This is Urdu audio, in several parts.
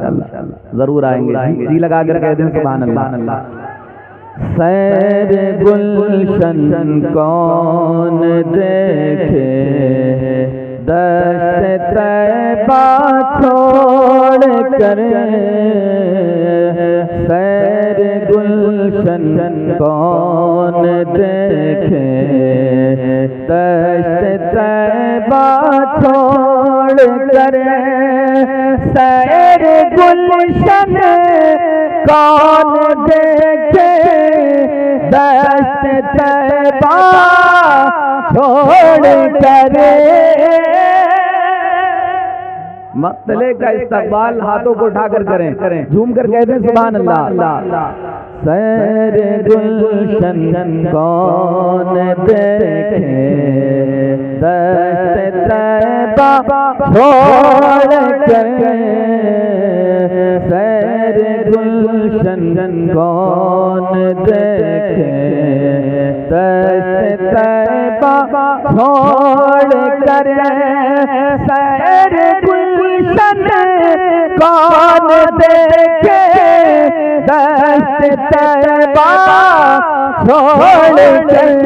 انشاءاللہ ضرور آئیں گے. جی لگا کر کہہ دیں سبحان اللہ. سیر گلشن کون دیکھے دشت طیبہ چھوڑ کر، سیر گلشن کون دیکھے دشت طیبہ چھوڑ کر، سیر گلشن کون دیکھے دشت طیبہ چھوڑ کر. مقتلے کا استقبال ہاتھوں کو اٹھا کر کریں، جھوم کر کہتے ہیں سبحان اللہ. سیر گلشن کون دیکھے دشت طیبہ چھوڑ کر، سیر گلشن کون دیکھے دشت طیبہ چھوڑ کر، سیر گلشن کون دیکھے دشت طیبہ چھوڑ کر،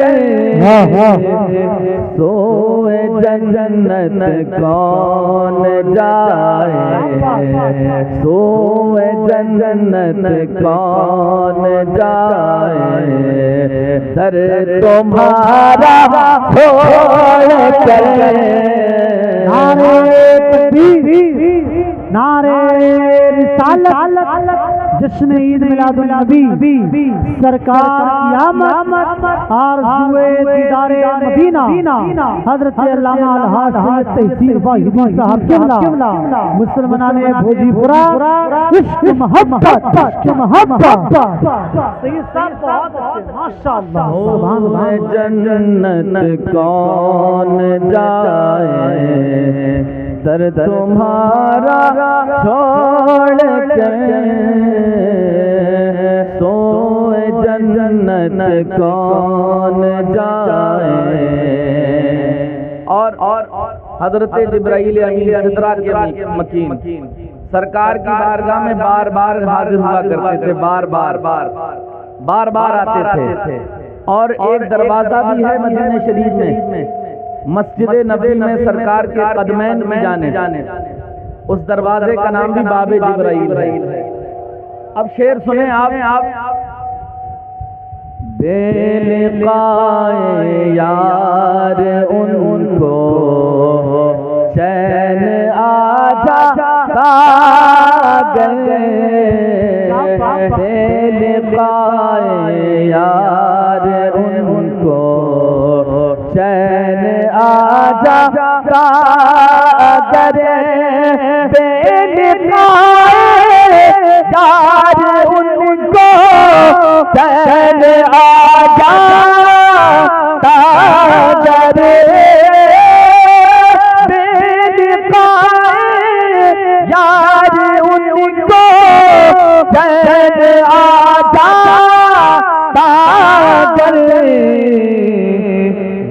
سوئے جنت کون جائے، سوئے جنت کون جائے، در تمہارا چھوڑ کر. نعرے رسالت، جشن عید میلاد النبی، سرکار کی آمد، آرزوئے دیدار مدینہ، حضرت علامہ الحاج سید تحسین واحدی صاحب قبلہ، مسلمانان بھوجی پورا، عشق محبت، عشق محبت. سید صاحب بہت اچھے ماشاءاللہ. جنت کون جائے در تمہارا چھوڑ کر، سوئے جنت کون جائے. اور حضرت جبرائیل امین سدرا کے مکین سرکار کی بارگاہ میں بار بار حاضر ہوا کرتے تھے، بار بار آتے تھے. اور ایک دروازہ بھی ہے مدینہ شریف میں، مسجد نبی میں سرکار کے قدمین میں جانے، اس دروازے کا نام بھی باب جبرائیل ہے. اب شعر سنیں آپ. بے لقائے یار ان کو چین آ جاتا گئے، بے لقائے یار ان کو چین آ جاتا گئے، بے لقائے یار ان کو چین آ جاتا گئے، بے لقائے یار ان کو چین آ جاتا گئے.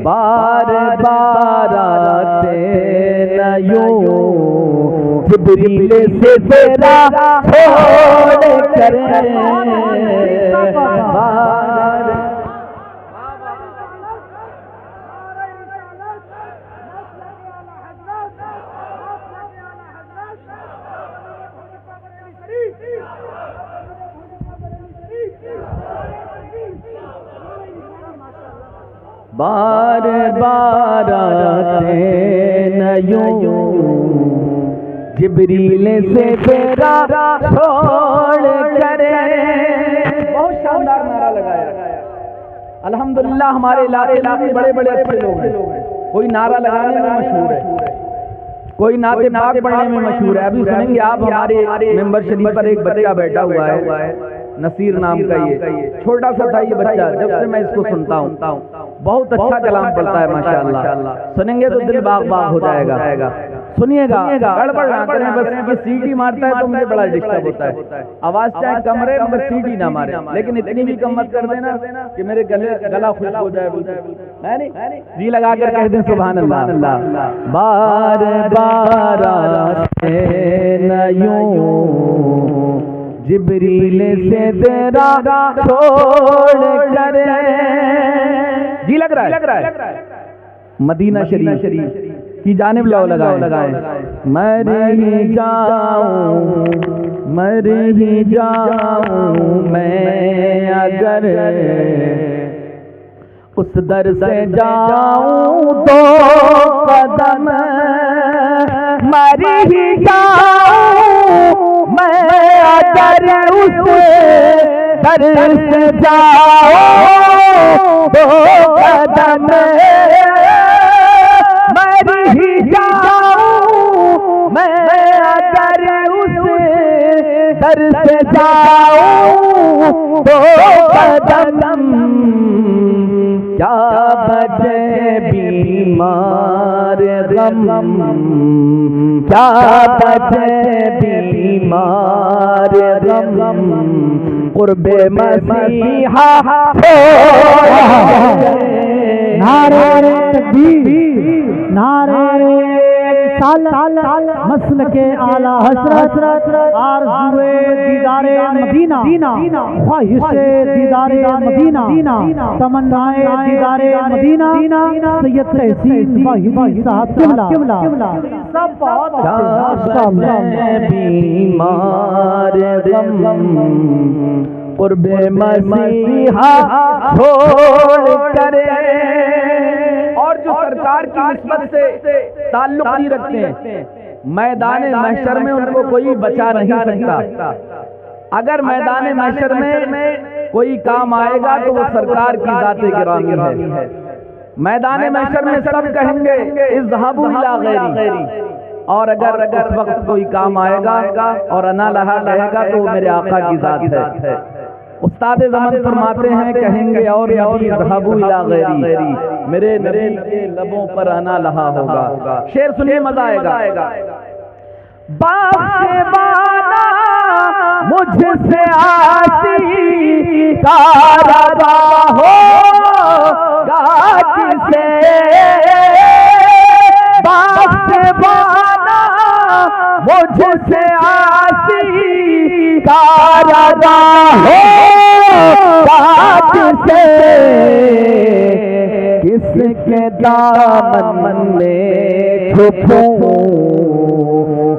بار بار آتے نہ یوں جبریل سے تیرا چھوڑ کر، بار بار آتے نہ یوں جبریل سے تیرا چھوڑ کر. بہت شاندار نعرہ لگایا. الحمدللہ ہمارے علاقے میں بڑے بڑے اچھے لوگ ہیں. کوئی نعرہ لگانے میں مشہور ہے، کوئی نعت پاک پڑھنے میں مشہور ہے. ابھی سنیں گے آپ ہمارے ممبر شریف پر ایک بچہ بیٹھا ہوا ہے، نصیر نام کا. یہ چھوٹا سا تھا یہ بچہ، جب سے میں اس کو سنتا ہوں بہت اچھا کلام پڑھتا ہے ماشاءاللہ. سنیں گے تو دل باغ باغ ہو جائے گا. سنیے گا، گڑبڑ نہ کریں، بس یہ سیٹی مارتا ہے تو مجھے بڑا ڈسٹرب ہوتا ہے. آواز چاہے کم رہے مگر سیٹی نہ مارے، لیکن اتنی بھی کم مت کر دینا کہ میرے گلا خشک ہو جائے. ہے نہیں؟ جی لگا کر کہہ دیں سبحان اللہ. بار بار آتے نہ یوں جبریل سے تیرا چھوڑ کر. جی لگ رہا ہے مدینہ شریف کی جانب لو لگائیں. مر ہی جاؤں میں اگر اس در سے جاؤں تو قدم، مر ہی جاؤں میں اگر اس در سے جاؤں تو قدم، مر ہی جاؤں میں اگر اس در سے جاؤں تو قدم. کیا بجے بیمار غم، کیا بجے بیمار غم، قرب مسیحا نعرہ تکبیر، نعرہ رسالت، مسلک اعلی حضرت، آرزوئے دیدار مدینہ، خواہش دیدار مدینہ، تمنائے دیدار مدینہ، سید تحسین واحدی صاحب قبلہ. سب بہت بیمار غم، قرب مسیحا چھوڑ کر. اور جو سرکار کی نسبت سے تعلق نہیں رکھتے ہیں، میدان محشر میں ان کو کوئی بچا نہیں سکتا. اگر میدان محشر میں کوئی کام آئے گا تو وہ سرکار کی ذات گرامی ہے. میدان محشر میں سب کہیں گے اذهبوا الی غیری، اور اگر اس وقت کوئی کام آئے گا اور انا لہا کہے گا تو وہ میرے آقا کی ذات ہے. استاد زمان فرماتے ہیں کہیں گے اور نبی اذهبوا الی غیری، میرے نبی کے لبوں پر انا لہا ہوگا. شعر سنیے مزہ آئے گا. باغ والا مجھ سے آسی کا روا ہوگا کسے، باغ والا مجھ سے آسی کا روا ہوگا کسے، کس کے دامن میں چھپوں،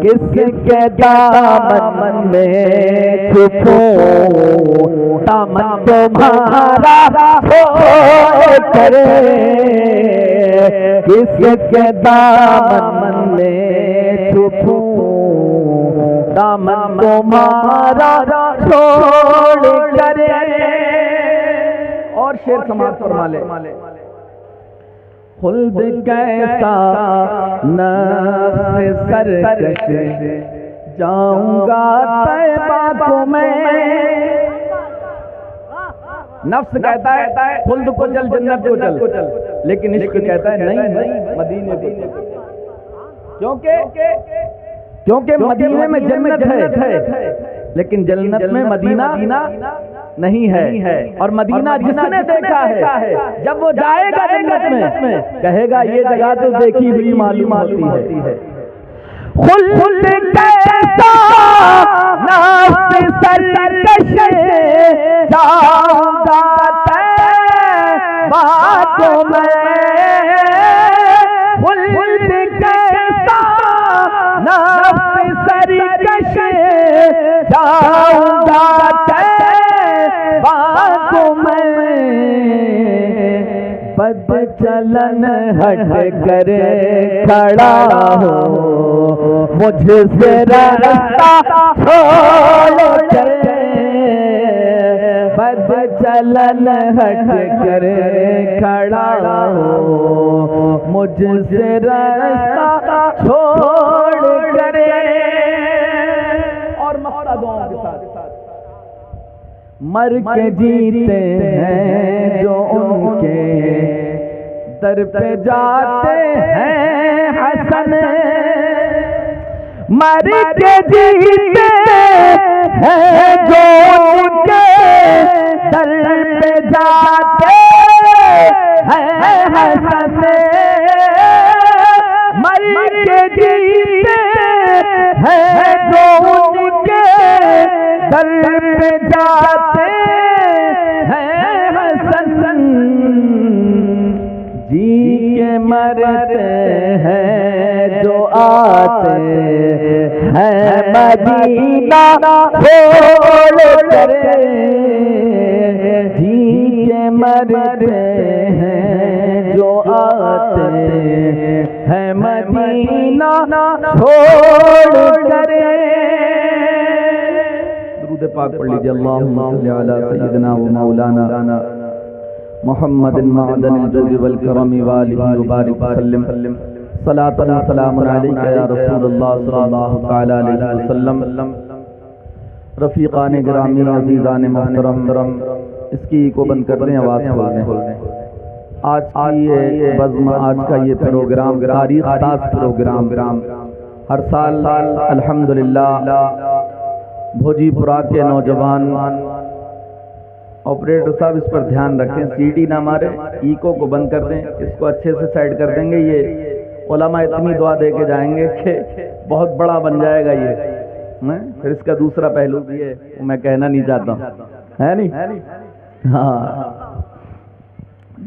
کس کے دامن میں چھپوں، دامن تمہارا ہو کرے، کس کے دامن میں چھپوں، دامن تمہارا چھوڑ کرے. اور شعر سماعت فرما لے. خلد کیسا نفس سرکش، جاؤں گا طیبہ کو میں. نفس کہتا ہے خلد کو چل، جنت کو چل، لیکن عشق کہتا ہے نہیں مدینے کو چل. کیونکہ مدینے میں جنت ہے لیکن جنت میں مدینہ نہیں ہے. اور مدینہ جس نے دیکھا ہے جب وہ جائے گا جنت میں کہے گا یہ جگہ تو دیکھی ہوئی معلوم ہوتی ہے. خلد کیسا نفس سرکش، جاؤں گا طیبہ کو میں. خلد کیسا نفس سرکش، جاؤں گا طیبہ کو میں. بد چلن ہٹ کر کھڑا ہو، مجھ سے راستہ چھوڑ کر. بد چلن ہٹ کر کھڑا ہو، مجھ سے راستہ چھوڑ کر. اور مقصدوں کے ساتھ مر کے جیتے ہیں جو ان کے در پہ جاتے ہیں حسن. مر کے جیتے ہیں جو ان کے در پہ جاتے ہیں حسن، مر کے جیتے ہیں جو ان کے در پہ جاتے ہیں حسن، جی کے مرتے ہیں جو آتے ہیں مدینہ چھوڑ کر، جی کے مرتے ہیں جو آتے ہیں مدینہ چھوڑ کر۔ درود پاک پڑھ لیجیے، اللہم صلی علی سیدنا و مولانا محمد معدن الجود والکرم وآلہ وبارک وسلم، صلاۃ و سلام علیک یا رسول اللہ صلی اللہ تعالی علیہ وسلم۔ رفیقان گرامی، عزیزان محترم، اس کی کو بند کر دیں، آواز کھول دیں۔ آج کی یہ بزم، آج کا یہ پروگرام تاریخ ساز پروگرام ہر سال الحمدللہ بھوجی پورا کے نوجوان آپریٹر صاحب اس پر دھیان رکھیں، سی ڈی نہ مارے، ایکو کو بند کر دیں، اس کو اچھے سے سائڈ کر دیں گے۔ یہ علماء اتنی دعا دے کے جائیں گے کہ بہت بڑا بن جائے گا یہ، پھر اس کا دوسرا پہلو بھی ہے، وہ میں کہنا نہیں چاہتا ہوں، ہے نہیں؟ ہاں،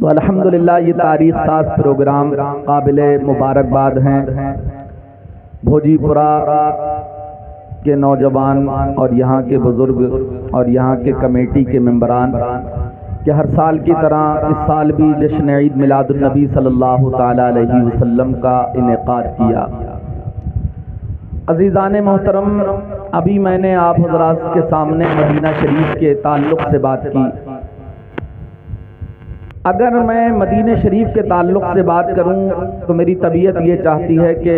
تو الحمدللہ یہ تاریخ ساز پروگرام قابل مبارکباد ہیں بھوجی پورا کے نوجوان اور یہاں کے بزرگ اور یہاں کے کمیٹی کے ممبران کہ ہر سال کی طرح اس سال بھی جشن عید میلاد النبی صلی اللہ تعالی علیہ وسلم کا انعقاد کیا۔ عزیزان محترم، ابھی میں نے آپ حضرات کے سامنے مدینہ شریف کے تعلق سے بات کی۔ اگر میں مدینہ شریف کے تعلق سے بات کروں تو میری طبیعت یہ چاہتی ہے کہ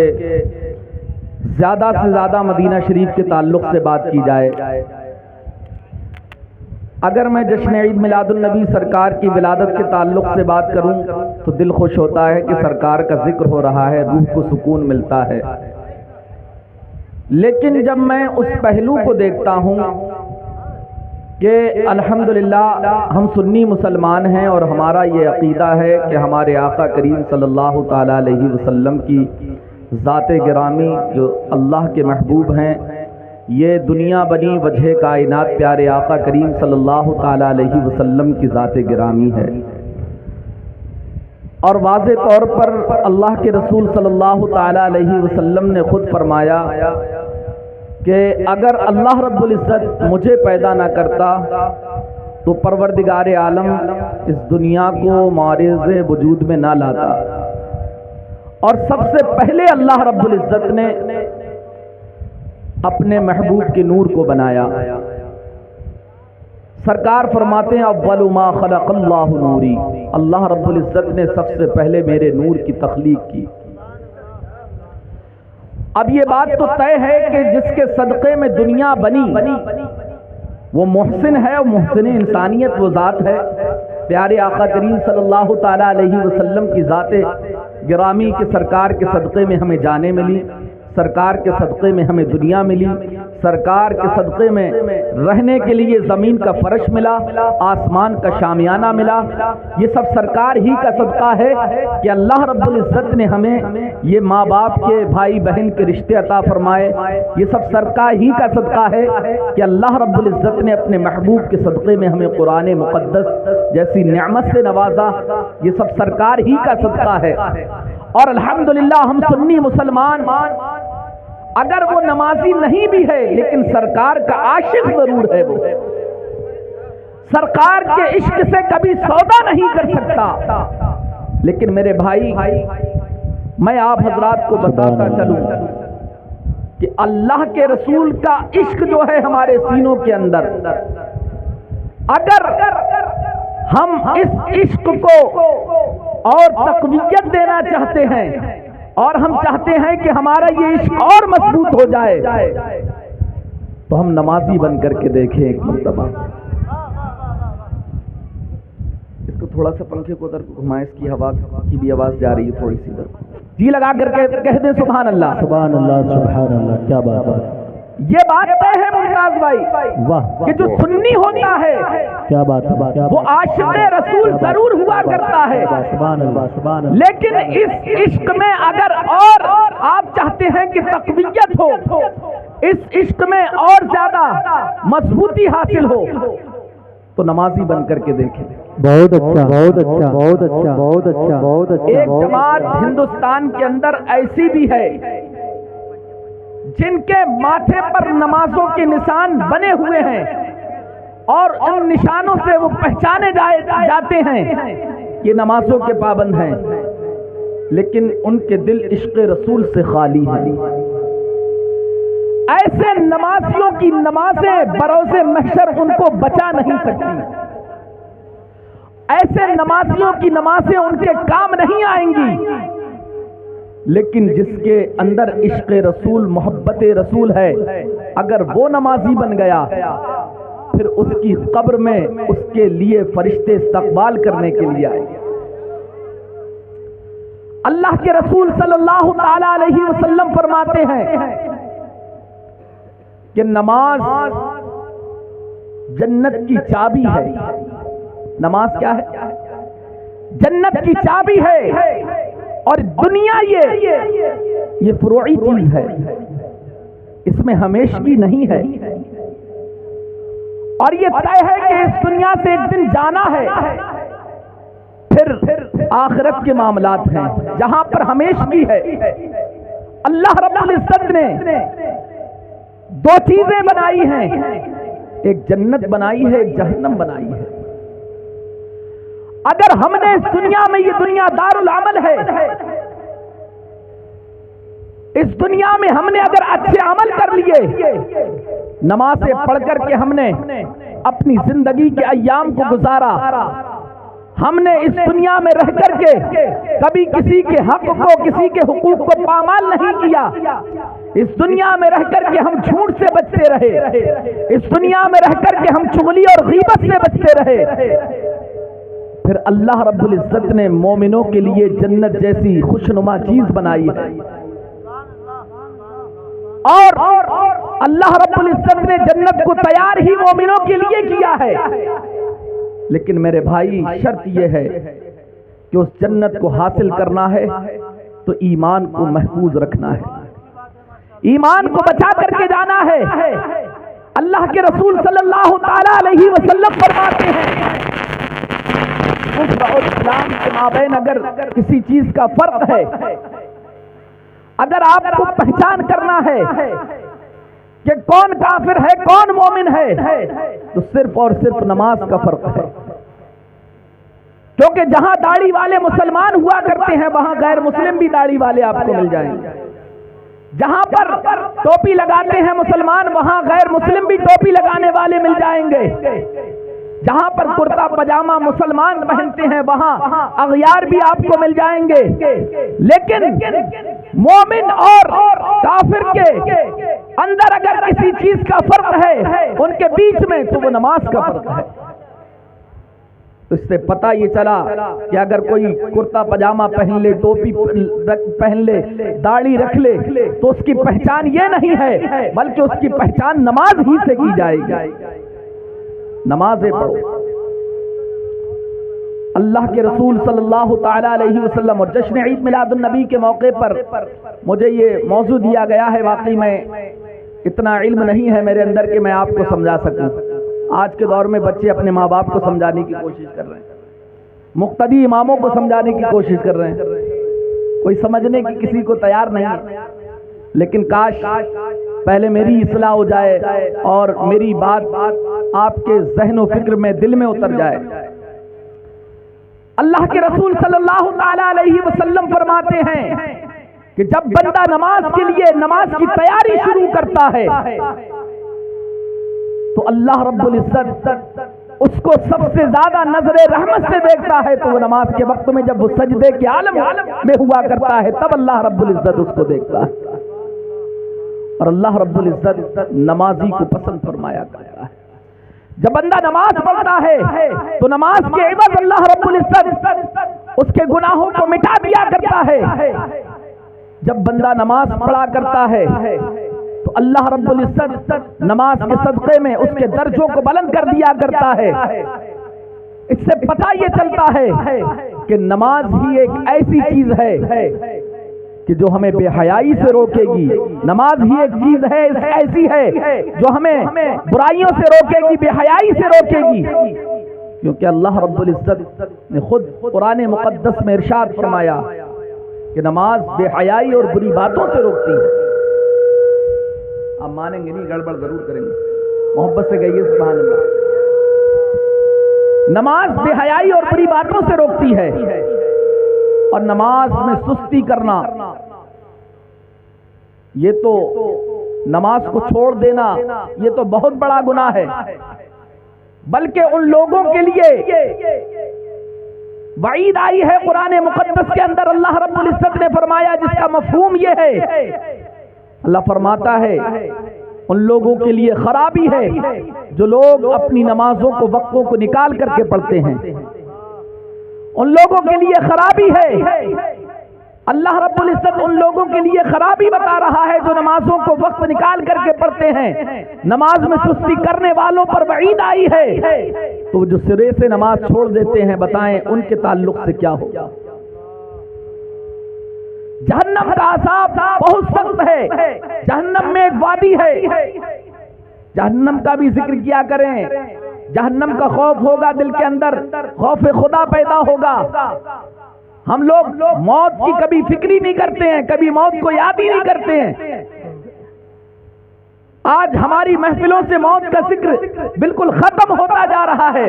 زیادہ سے زیادہ مدینہ شریف کے تعلق سے بات کی جائے۔ اگر میں جشن عید میلاد النبی سرکار کی ولادت کے تعلق سے بات کروں تو دل خوش ہوتا ہے کہ سرکار کا ذکر ہو رہا ہے، روح کو سکون ملتا ہے۔ لیکن جب میں اس پہلو کو دیکھتا ہوں کہ الحمدللہ ہم سنی مسلمان ہیں اور ہمارا یہ عقیدہ ہے کہ ہمارے آقا کریم صلی اللہ تعالی علیہ وسلم کی ذات گرامی جو اللہ کے محبوب ہیں، یہ دنیا بنی وجہ کائنات پیارے آقا کریم صلی اللہ تعالی علیہ وسلم کی ذات گرامی ہے۔ اور واضح طور پر اللہ کے رسول صلی اللہ تعالی علیہ وسلم نے خود فرمایا کہ اگر اللہ رب العزت مجھے پیدا نہ کرتا تو پروردگار عالم اس دنیا کو معرض وجود میں نہ لاتا، اور سب سے پہلے اللہ رب العزت نے اپنے محبوب کے نور کو بنایا۔ سرکار فرماتے ہیں اول ما خلق اللہ نوری، اللہ رب العزت نے سب سے پہلے میرے نور کی تخلیق کی۔ اب یہ بات تو طے ہے کہ جس کے صدقے میں دنیا بنی وہ محسن ہے، اور محسن انسانیت وہ ذات ہے۔ پیارے آقا کریم صلی اللہ تعالی علیہ وسلم کی ذات گرامی کے سرکار کے صدقے میں ہمیں جانیں ملی، سرکار کے صدقے میں ہمیں دنیا ملی، سرکار کے صدقے میں رہنے کے لیے زمین کا فرش ملا، آسمان کا شامیانہ ملا۔ یہ سب سرکار ہی کا صدقہ ہے کہ اللہ رب العزت نے ہمیں یہ ماں باپ کے بھائی بہن کے رشتے عطا فرمائے۔ یہ سب سرکار ہی کا صدقہ ہے کہ اللہ رب العزت نے اپنے محبوب کے صدقے میں ہمیں قرآن مقدس جیسی نعمت سے نوازا۔ یہ سب سرکار ہی کا صدقہ ہے۔ اور الحمدللہ ہم سنی مسلمان اگر وہ نمازی نہیں بھی ہے لیکن سرکار کا عاشق ضرور ہے، وہ سرکار کے عشق سے کبھی سودا نہیں کر سکتا۔ لیکن میرے بھائی، میں آپ حضرات کو بتاتا چلوں کہ اللہ کے رسول کا عشق جو ہے ہمارے سینوں کے اندر، اگر ہم اس عشق کو اور تقویت دینا چاہتے ہیں اور ہم چاہتے ہیں کہ ہمارا یہ عشق اور مضبوط ہو جائے تو ہم نمازی بن کر کے دیکھیں ایک مرتبہ۔ اس کو تھوڑا سا پنکھے کو ادھر گھمائیں، اس کی ہوا کی بھی آواز جا رہی ہے تھوڑی سی ادھر۔ جی لگا کر کہہ دیں سبحان اللہ، سبحان اللہ، سبحان اللہ، کیا بات ہے، یہ بات طے ہے ممتاز بھائی واہ، کہ جو سنی ہوتا ہے کیا بات ہے، وہ عاشق رسول ضرور ہوا کرتا ہے، سبحان اللہ، سبحان اللہ، لیکن اس عشق میں اگر اور آپ چاہتے ہیں کہ تقویت ہو، اس عشق میں اور زیادہ مضبوطی حاصل ہو تو نمازی بن کر کے دیکھیں۔ بہت اچھا، بہت اچھا، بہت اچھا، بہت اچھا، بہت اچھا۔ ایک جماعت ہندوستان کے اندر ایسی بھی ہے جن کے ماتھے پر نمازوں کے نشان بنے ہوئے ہیں اور ان نشانوں سے وہ پہچانے جاتے ہیں یہ نمازوں کے پابند ہیں، لیکن ان کے دل عشق رسول سے خالی ہیں۔ ایسے نمازیوں کی نمازیں بروز محشر ان کو بچا نہیں سکتی، ایسے نمازیوں کی نمازیں ان کے کام نہیں آئیں گی، لیکن جس کے اندر عشق رسول، محبت رسول ہے، اگر وہ نمازی بن گیا پھر اس کی قبر میں اس کے لیے فرشتے استقبال کرنے کے لیے آئے گے۔ اللہ کے رسول صلی اللہ تعالی علیہ وسلم فرماتے ہیں کہ نماز جنت کی چابی ہے۔ نماز کیا ہے؟ جنت کی چابی ہے، اور دنیا یہ فروعی چیز ہے، اس میں ہمیشگی نہیں ہے، اور یہ طے ہے کہ اس دنیا سے ایک دن جانا ہے۔ پھر آخرت کے معاملات ہیں جہاں پر ہمیشگی ہے۔ اللہ رب العزت نے دو چیزیں بنائی ہیں، ایک جنت بنائی ہے، ایک جہنم بنائی ہے۔ اگر ہم نے اس دنیا میں، یہ دنیا دار العمل ہے، اس دنیا میں ہم نے اگر اچھے عمل کر لیے، نمازیں پڑھ کر کے ہم نے اپنی زندگی کے ایام کو گزارا، ہم نے اس دنیا میں رہ کر کے کبھی کسی کے حق کو، کسی کے حقوق کو پامال نہیں کیا، اس دنیا میں رہ کر کے ہم جھوٹ سے بچتے رہے، اس دنیا میں رہ کر کے ہم چغلی اور غیبت سے بچتے رہے، پھر اللہ رب العزت نے مومنوں کے لیے جنت جیسی خوشنما چیز بنائی ہے، اور اللہ رب العزت نے جنت کو تیار ہی مومنوں کے لیے کیا ہے۔ لیکن میرے بھائی، شرط یہ ہے کہ اس جنت کو حاصل کرنا ہے تو ایمان کو محفوظ رکھنا ہے، ایمان کو بچا کر کے جانا ہے۔ اللہ کے رسول صلی اللہ تعالی علیہ وسلم فرماتے ہیں کفر اور اسلام کے مابین اگر کسی چیز کا فرق ہے، اگر آپ کو پہچان کرنا ہے کہ کون کافر ہے کون مومن ہے، تو صرف اور صرف نماز کا فرق ہے، کیونکہ جہاں داڑھی والے مسلمان ہوا کرتے ہیں وہاں غیر مسلم بھی داڑھی والے آپ کو مل جائیں گے، جہاں پر ٹوپی لگاتے ہیں مسلمان وہاں غیر مسلم بھی ٹوپی لگانے والے مل جائیں گے، جہاں پر کرتا پجامہ مسلمان پہنتے ہیں وہاں اغیار بھی آپ کو مل جائیں گے، لیکن مومن اور کافر کے اندر اگر کسی چیز کا فرق ہے ان کے بیچ میں تو وہ نماز کا فرق ہے۔ تو اس سے پتہ یہ چلا کہ اگر کوئی کرتا پجامہ پہن لے، ٹوپی پہن لے، داڑھی رکھ لے تو اس کی پہچان یہ نہیں ہے بلکہ اس کی پہچان نماز ہی سے کی جائے گی۔ نمازیں پڑھو۔ اللہ کے رسول صلی اللہ تعالی علیہ وسلم اور جشن عید میلاد النبی کے موقع پر مجھے یہ موضوع دیا گیا ہے، واقعی میں اتنا علم نہیں ہے میرے اندر کہ میں آپ کو سمجھا سکوں۔ آج کے دور میں بچے اپنے ماں باپ کو سمجھانے کی کوشش کر رہے ہیں، مقتدی اماموں کو سمجھانے کی کوشش کر رہے ہیں، کوئی سمجھنے کی کسی کو تیار نہیں ہے، لیکن کاش پہلے میری اصلاح ہو جائے اور میری بات آپ کے ذہن و فکر میں، دل میں اتر جائے۔ اللہ کے رسول صلی اللہ تعالی علیہ وسلم فرماتے ہیں کہ جب بندہ نماز کے لیے نماز کی تیاری شروع کرتا ہے تو اللہ رب العزت اس کو سب سے زیادہ نظر رحمت سے دیکھتا ہے، تو وہ نماز کے وقت میں جب وہ سجدے کے عالم میں ہوا کرتا ہے تب اللہ رب العزت اس کو دیکھتا ہے، اور اللہ رب العزت نمازی کو پسند فرمایا کرتا ہے۔ جب بندہ نماز پڑھتا ہے تو نماز کے عوض اللہ رب العزت اس کے گناہوں کو مٹا دیا کرتا ہے، جب بندہ نماز پڑھا کرتا ہے تو اللہ رب العزت نماز کے صدقے میں اس کے درجوں کو بلند کر دیا کرتا ہے۔ اس سے پتہ یہ چلتا ہے کہ نماز ہی ایک ایسی چیز ہے کہ جو ہمیں بے حیائی سے روکے گی، نماز ہی ایک چیز ہے ایسی ہے جو ہمیں برائیوں سے روکے گی، بے حیائی سے روکے گی، کیونکہ اللہ رب العزت نے خود قرآن مقدس میں ارشاد فرمایا کہ نماز بے حیائی اور بری باتوں سے روکتی ہے۔ آپ مانیں گے نہیں، گڑبڑ ضرور کریں گے، محبت سے کہیے سبحان اللہ۔ نماز بے حیائی اور بری باتوں سے روکتی ہے، اور نماز میں سستی کرنا، یہ تو نماز کو چھوڑ دینا یہ تو بہت بڑا گناہ ہے، بلکہ ان لوگوں کے لیے وعید آئی ہے قرآن مقدس کے اندر۔ اللہ رب العزت نے فرمایا جس کا مفہوم یہ ہے، اللہ فرماتا ہے ان لوگوں کے لیے خرابی ہے جو لوگ اپنی نمازوں کو وقتوں کو نکال کر کے پڑھتے ہیں، ان لوگوں کے لیے خرابی ہے۔ اللہ رب العزت ان لوگوں کے لیے خرابی بتا رہا ہے جو نمازوں کو وقت نکال کر کے پڑھتے ہیں۔ نماز میں سستی کرنے والوں پر وعید آئی ہے، تو جو سرے سے نماز چھوڑ دیتے ہیں بتائیں ان کے تعلق سے کیا ہوگا؟ جہنم کا عذاب بہت سخت ہے، جہنم میں ایک وادی ہے، جہنم کا بھی ذکر کیا کریں، جہنم کا خوف ہوگا دل کے اندر، خوف خدا پیدا ہوگا۔ ہم لوگ موت کی کبھی فکر ہی نہیں کرتے ہیں، کبھی موت کو یاد ہی نہیں کرتے ہیں۔ آج ہماری محفلوں سے موت کا ذکر بالکل ختم ہوتا جا رہا ہے،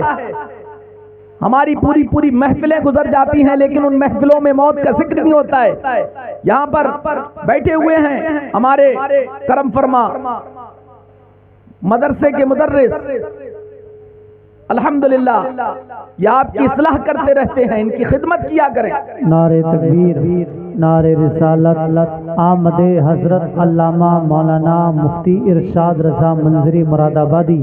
ہماری پوری محفلیں گزر جاتی ہیں لیکن ان محفلوں میں موت کا ذکر نہیں ہوتا ہے۔ یہاں پر بیٹھے ہوئے ہیں ہمارے کرم فرما مدرسے کے مدرس، الحمدللہ یہ آپ کی اصلاح کرتے رہتے ہیں، ان کی خدمت کیا کریں۔ نعرہ تکبیر، نعرہ رسالت، آمد حضرت علامہ مولانا مفتی ارشاد رضا منظری مراد آبادی،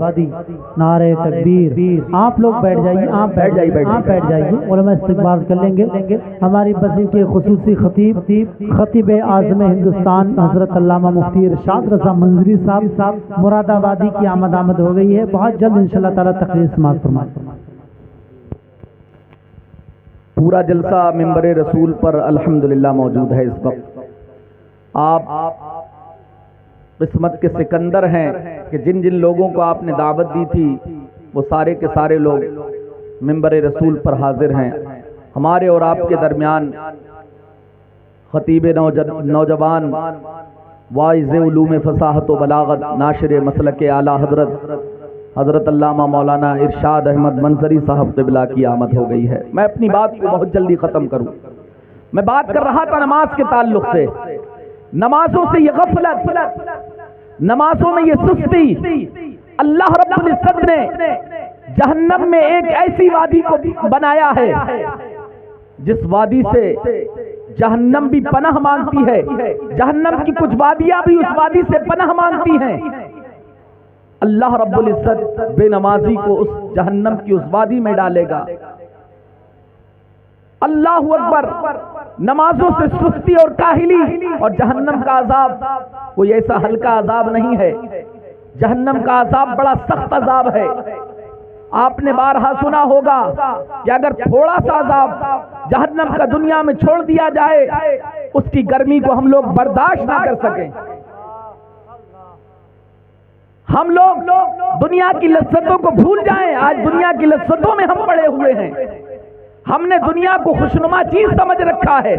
نعرہ تکبیر۔ آپ لوگ بیٹھ جائیے، آپ بیٹھ جائیے، علماء استقبال کر لیں گے۔ ہماری بستی کے خصوصی خطیب اعظم ہندوستان حضرت علامہ مفتی ارشاد رضا منظری صاحب مراد آبادی کی آمد ہو گئی ہے، بہت جلد انشاءاللہ تعالی تقریر سماعت فرمائیں۔ پورا جلسہ منبر رسول پر الحمدللہ موجود ہے۔ اس وقت آپ قسمت کے سکندر ہیں کہ جن جن لوگوں کو آپ نے دعوت دی تھی وہ سارے کے سارے لوگ منبر رسول پر حاضر ہیں۔ ہمارے اور آپ کے درمیان خطیب نوجوان، واعظ علوم فصاحت و بلاغت، ناشر مسلک اعلیٰ حضرت علامہ مولانا ارشاد احمد منظری صاحب قبلہ کی آمد ہو گئی ہے۔ میں اپنی بات کو بہت جلدی ختم کروں۔ میں بات کر رہا تھا نماز کے تعلق سے، نمازوں سے یہ غفلت، نمازوں میں یہ سستی، اللہ رب العزت نے جہنم میں ایک ایسی وادی کو بنایا ہے جس وادی سے جہنم بھی پناہ مانگتی ہے، جہنم کی کچھ وادیاں بھی اس وادی سے پناہ مانگتی ہیں۔ اللہ رب العزت بے نمازی کو اس جہنم کی اس وادی میں ڈالے گا۔ اللہ اکبر۔ نمازوں سے سستی اور کاہلی اور جہنم کا عذاب کوئی ایسا ہلکا عذاب نہیں ہے، جہنم کا عذاب بڑا سخت عذاب ہے۔ آپ نے بارہا سنا ہوگا کہ اگر تھوڑا سا عذاب جہنم کا دنیا میں چھوڑ دیا جائے اس کی گرمی کو ہم لوگ برداشت نہ کر سکیں۔ ہم لوگ دنیا کی لذتوں کو بھول جائیں، آج دنیا کی لذتوں میں ہم پڑے ہوئے ہیں، ہم نے دنیا کو خوشنما چیز سمجھ رکھا ہے،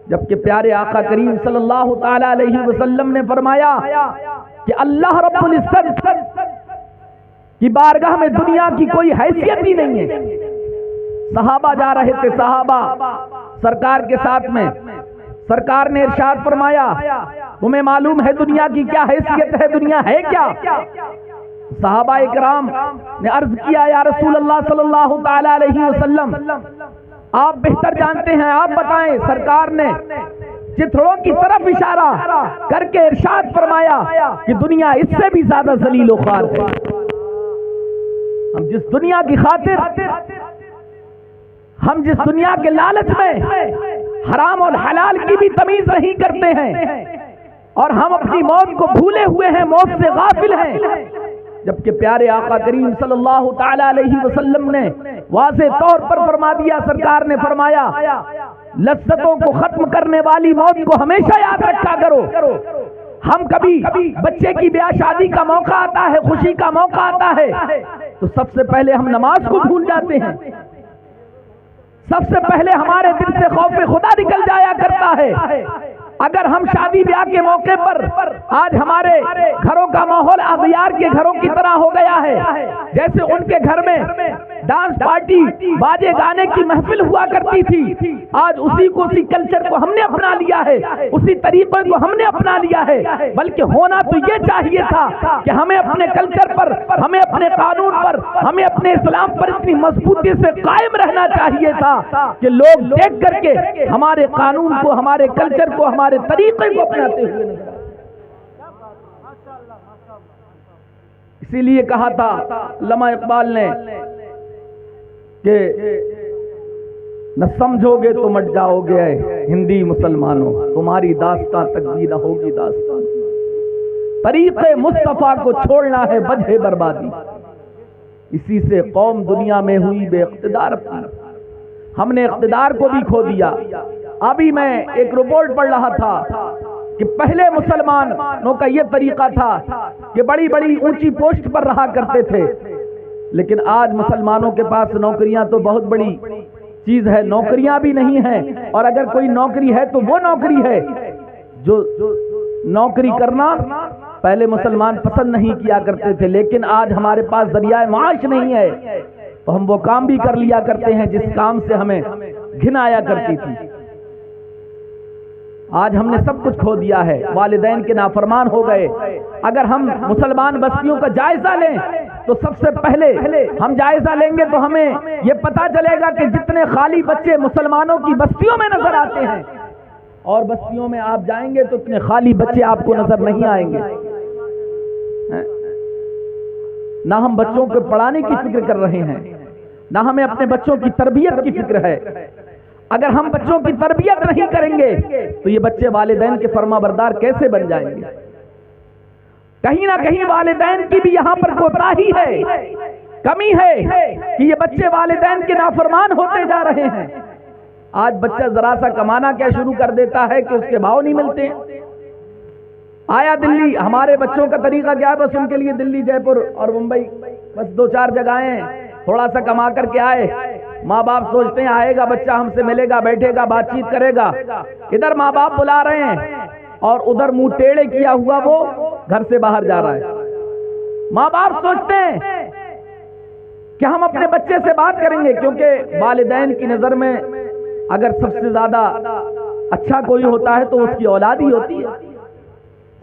جبکہ پیارے آقا کریم صلی اللہ تعالی علیہ وسلم نے فرمایا کہ اللہ رب العزت کی بارگاہ میں دنیا کی کوئی حیثیت ہی نہیں ہے۔ صحابہ جا رہے تھے، صحابہ سرکار کے ساتھ میں، سرکار نے ارشاد فرمایا تمہیں معلوم ہے دنیا کی کیا حیثیت ہے، دنیا ہے کیا؟ صحابہ اکرام نے عرض کیا یا رسول اللہ صلی اللہ تعالی علیہ وسلم آپ بہتر جانتے ہیں، آپ بتائیں۔ سرکار نے چتھڑوں کی طرف اشارہ کر کے ارشاد فرمایا کہ دنیا اس سے بھی زیادہ ذلیل و خوار ہے۔ ہم جس دنیا کی خاطر، ہم جس دنیا کے لالچ میں حرام اور حلال کی بھی تمیز نہیں کرتے ہیں، اور ہم اپنی موت کو بھولے ہوئے ہیں، موت سے غافل ہیں، جبکہ پیارے آقا کریم صلی اللہ تعالی علیہ وسلم نے واضح طور پر فرما دیا، سرکار نے فرمایا لذتوں کو ختم کرنے والی موت کو ہمیشہ یاد رکھا کرو۔ ہم کبھی بچے کی بیاہ شادی کا موقع آتا ہے، خوشی کا موقع آتا ہے، تو سب سے پہلے ہم نماز کو بھول جاتے ہیں، سب سے پہلے ہمارے دل سے خوف خدا نکل جایا کرتا ہے۔ اگر ہم شادی بیاہ کے موقع پر آج ہمارے گھروں کا ماحول اغیار کے گھروں کی طرح ہو گیا ہے، جیسے ان کے گھر میں ڈانس پارٹی باجے گانے کی محفل ہوا کرتی تھی، آج اسی کلچر کو ہم نے اپنا لیا ہے، اسی طریقے کو ہم نے اپنا لیا ہے۔ بلکہ ہونا تو یہ چاہیے تھا کہ ہمیں اپنے کلچر پر، ہمیں اپنے قانون پر، ہمیں اپنے اسلام پر اتنی مضبوطی سے قائم رہنا چاہیے تھا کہ لوگ دیکھ کر کے ہمارے قانون کو، ہمارے کلچر کو، ہمارے طریقے کو اپناتے ہوئے نظر آئے۔ اسی لیے کہا تھا علامہ اقبال نے کہ نہ سمجھو گے تو مٹ جاؤ گے ہندی مسلمانوں، تمہاری داستان تک بھی نہ ہوگی داستان، طریق مصطفیٰ کو چھوڑنا ہے وجہ بربادی، اسی سے قوم دنیا میں ہوئی بے اقتدار اپنی، ہم نے اقتدار کو بھی کھو دیا۔ ابھی میں ایک رپورٹ پڑھ رہا تھا کہ پہلے مسلمانوں کا یہ طریقہ تھا کہ بڑی بڑی اونچی پوسٹ پر رہا کرتے تھے، لیکن آج مسلمانوں کے پاس نوکریاں تو بہت بڑی چیز ہے، نوکریاں بھی نہیں ہیں، اور اگر کوئی نوکری ہے تو وہ نوکری ہے جو نوکری کرنا پہلے مسلمان پسند نہیں کیا کرتے تھے، لیکن آج ہمارے پاس ذریعہ معاش نہیں ہے تو ہم وہ کام بھی کر لیا کرتے ہیں جس کام سے ہمیں گھن آیا کرتی تھی۔ آج ہم نے سب کچھ کھو دیا ہے، والدین کے نافرمان ہو گئے۔ اگر ہم مسلمان بستیوں کا جائزہ لیں تو سب سے پہلے ہم جائزہ لیں گے تو ہمیں یہ پتا چلے گا کہ جتنے خالی بچے مسلمانوں کی بستیوں میں نظر آتے ہیں، اور بستیوں میں آپ جائیں گے تو اتنے خالی بچے آپ کو نظر نہیں آئیں گے۔ نہ ہم بچوں کو پڑھانے کی فکر کر رہے ہیں، نہ ہمیں اپنے بچوں کی تربیت کی فکر ہے۔ اگر ہم بچوں کی تربیت نہیں کریں گے تو یہ بچے والدین کے فرما بردار کیسے بن جائیں گے؟ کہیں نہ کہیں والدین کی بھی یہاں پر کوتاہی ہے، کمی ہے کہ یہ بچے والدین کے نافرمان ہوتے جا رہے ہیں۔ آج بچہ ذرا سا کمانا کیا شروع کر دیتا ہے کہ اس کے بھاؤ نہیں ملتے۔ آیا دلی، ہمارے بچوں کا طریقہ کیا ہے؟ بس ان کے لیے دلی، جے پور اور ممبئی، بس 2-4 جگہیں، تھوڑا سا کما کر کے آئے۔ ماں باپ سوچتے ہیں آئے گا بچہ، ہم سے ملے گا، بیٹھے گا، بات چیت کرے گا، ادھر ماں باپ بلا رہے ہیں اور ادھر منہ ٹیڑے کیا ہوا وہ گھر سے باہر جا رہا ہے۔ ماں باپ سوچتے ہیں کہ ہم اپنے بچے سے بات کریں گے، کیونکہ والدین کی نظر میں اگر سب سے زیادہ اچھا کوئی ہوتا ہے تو اس کی اولاد ہی ہوتی ہے۔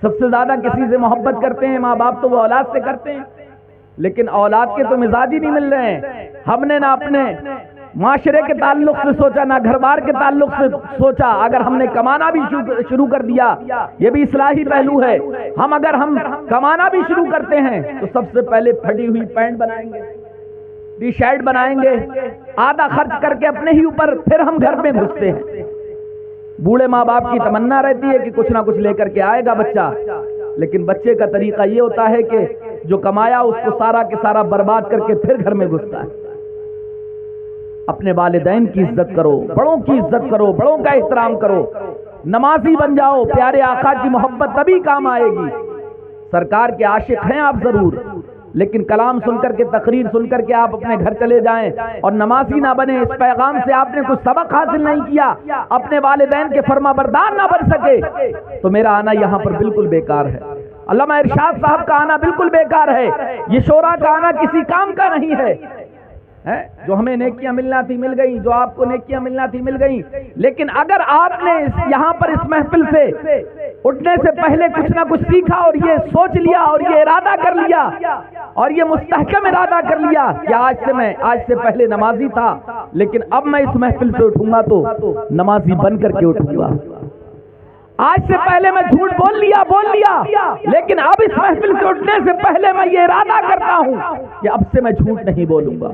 سب سے زیادہ کسی سے محبت کرتے ہیں ماں باپ تو وہ اولاد سے کرتے ہیں، لیکن اولاد کے تو مزاج ہی نہیں مل رہے ہیں۔ ہم نے نہ اپنے معاشرے کے تعلق سے سوچا، نہ گھر بار کے تعلق سے سوچا۔ اگر ہم نے کمانا بھی شروع کر دیا، یہ بھی اصلاحی پہلو ہے، اگر ہم کمانا بھی شروع کرتے ہیں تو سب سے پہلے پھٹی ہوئی پینٹ بنائیں گے، ٹی شرٹ بنائیں گے، آدھا خرچ کر کے اپنے ہی اوپر پھر ہم گھر میں گھستے ہیں۔ بوڑھے ماں باپ کی تمنا رہتی ہے کہ کچھ نہ کچھ لے کر کے آئے گا بچہ، لیکن بچے کا طریقہ یہ ہوتا ہے کہ جو کمایا اس کو سارا کے سارا برباد کر کے پھر گھر میں گھستا ہے۔ اپنے والدین کی عزت کرو، بڑوں کی عزت کرو، بڑوں کا احترام کرو، نمازی بن جاؤ، پیارے آقا کی محبت تبھی کام آئے گی۔ سرکار کے عاشق ہیں آپ ضرور، لیکن کلام سن کر کے، تقریر سن کر کے آپ اپنے گھر چلے جائیں اور نمازی نہ بنے، اس پیغام سے آپ نے کچھ سبق حاصل نہیں کیا، اپنے والدین کے فرما بردار نہ بن سکے، تو میرا آنا یہاں پر بالکل بیکار ہے۔ علامہ ارشاد صاحب کا آنا بالکل بیکار ہے، یہ شورا کا آنا کسی کام کا نہیں ہے۔ جو ہمیں نیکیاں ملنا تھی مل گئی، جو آپ کو نیکیاں ملنا تھی مل گئی، لیکن اگر آپ نے یہاں پر اس محفل سے اٹھنے سے پہلے کچھ نہ کچھ سیکھا اور یہ سوچ لیا اور یہ ارادہ کر لیا اور یہ مستحکم ارادہ کر لیا کہ آج سے پہلے نمازی تھا، لیکن اب میں اس محفل سے اٹھوں گا تو نمازی بن کر کے اٹھوں گا۔ آج سے پہلے میں جھوٹ بول لیا، لیکن اب اس محفل سے اٹھنے سے پہلے میں یہ ارادہ کرتا ہوں کہ اب سے میں جھوٹ نہیں بولوں گا،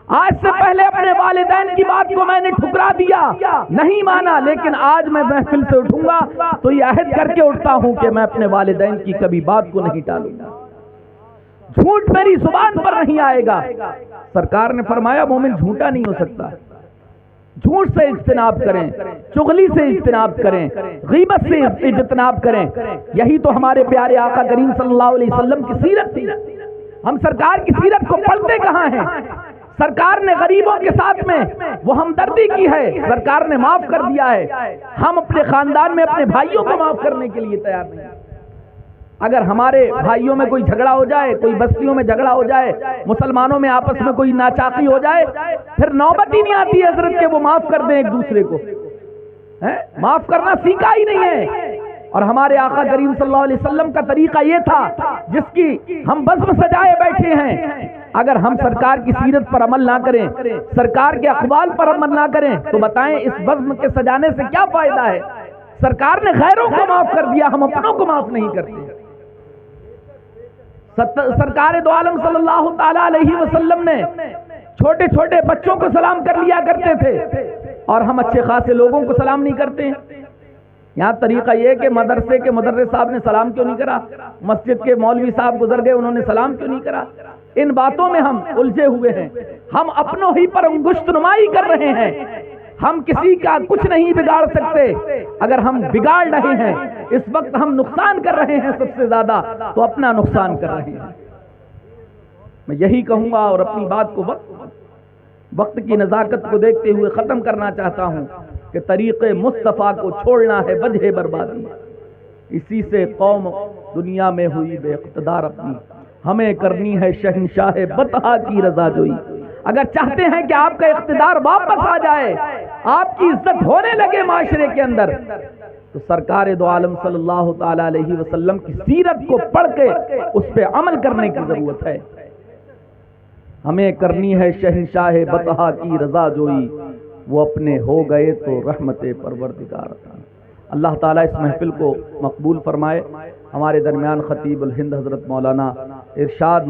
آج سے پہلے اپنے والدین کی بات کو میں نے ٹھکرا دیا، نہیں مانا، لیکن آج میں محفل سے اٹھوں گا تو یہ عہد کر کے اٹھتا ہوں کہ میں اپنے والدین کی کبھی بات کو نہیں ٹالوں گا، جھوٹ میری زبان پر نہیں آئے گا۔ سرکار نے فرمایا مومن جھوٹا نہیں ہو سکتا، جھوٹ سے اجتناب کریں، چغلی سے اجتناب کریں، غیبت سے اجتناب کریں۔ یہی تو ہمارے پیارے آقا کریم صلی اللہ علیہ وسلم کی سیرت تھی۔ ہم سرکار کی سیرت کو پڑھتے کہاں ہیں؟ سرکار نے غریبوں کے ساتھ میں وہ ہمدردی کی ہے، سرکار نے معاف کر دیا ہے۔ ہم اپنے خاندان میں اپنے بھائیوں کو معاف کرنے کے لیے تیار نہیں۔ اگر ہمارے بھائیوں میں کوئی جھگڑا ہو جائے، کوئی بستیوں میں جھگڑا ہو جائے، مسلمانوں میں آپس میں کوئی ناچاقی ہو جائے، پھر نوبت ہی نہیں آتی حضرت کہ وہ معاف کر دیں ایک دوسرے کو۔ معاف کرنا سیکھا ہی نہیں ہے۔ اور ہمارے آقا کریم صلی اللہ علیہ وسلم کا طریقہ یہ تھا جس کی ہم بزم سجائے بیٹھے ہیں۔ اگر ہم سرکار کی سیرت پر عمل نہ کریں، سرکار کے اقوال پر عمل نہ کریں تو بتائیں اس بزم کے سجانے سے کیا فائدہ ہے؟ سرکار نے غیروں کو معاف کر دیا، ہم اپنوں کو معاف نہیں کرتے۔ سرکار دو عالم صلی اللہ تعالی علیہ وسلم نے چھوٹے چھوٹے بچوں کو سلام کر لیا کرتے تھے، اور ہم اچھے خاصے لوگوں کو سلام نہیں کرتے ہیں۔ یہاں طریقہ یہ کہ مدرسے کے مدرس صاحب نے سلام کیوں نہیں کرا، مسجد کے مولوی صاحب گزر گئے انہوں نے سلام کیوں نہیں کرا؟ ان باتوں میں ہم الجھے ہوئے ہیں، ہم اپنوں ہی پر انگشت نمائی کر رہے ہیں۔ ہم کسی کا کچھ نہیں بگاڑ سکتے، اگر ہم بگاڑ رہے ہیں اس وقت ہم نقصان کر رہے ہیں سب سے زیادہ تو اپنا نقصان کر رہے ہیں۔ میں یہی کہوں گا اور اپنی بات کو وقت کی نزاکت کو دیکھتے ہوئے ختم کرنا چاہتا ہوں کہ طریق مصطفیٰ کو چھوڑنا ہے وجہ بربادی، اسی سے قوم دنیا میں ہوئی بے اقتدار اپنی، ہمیں کرنی ہے شہنشاہ بطحا کی رضا جوئی۔ اگر چاہتے ہیں کہ آپ کا اقتدار واپس آ جائے، آپ کی عزت ہونے لگے معاشرے کے اندر، تو سرکار دو عالم صلی اللہ تعالی علیہ وسلم کی سیرت کو پڑھ کے اس پہ عمل کرنے کی ضرورت ہے۔ ہمیں کرنی ہے شہنشاہ بطحا کی رضا جوئی، وہ اپنے ہو گئے تو رحمت پروردگار عطا۔ اللہ تعالیٰ اس محفل کو مقبول فرمائے۔ ہمارے درمیان خطیب الہند حضرت مولانا ارشاد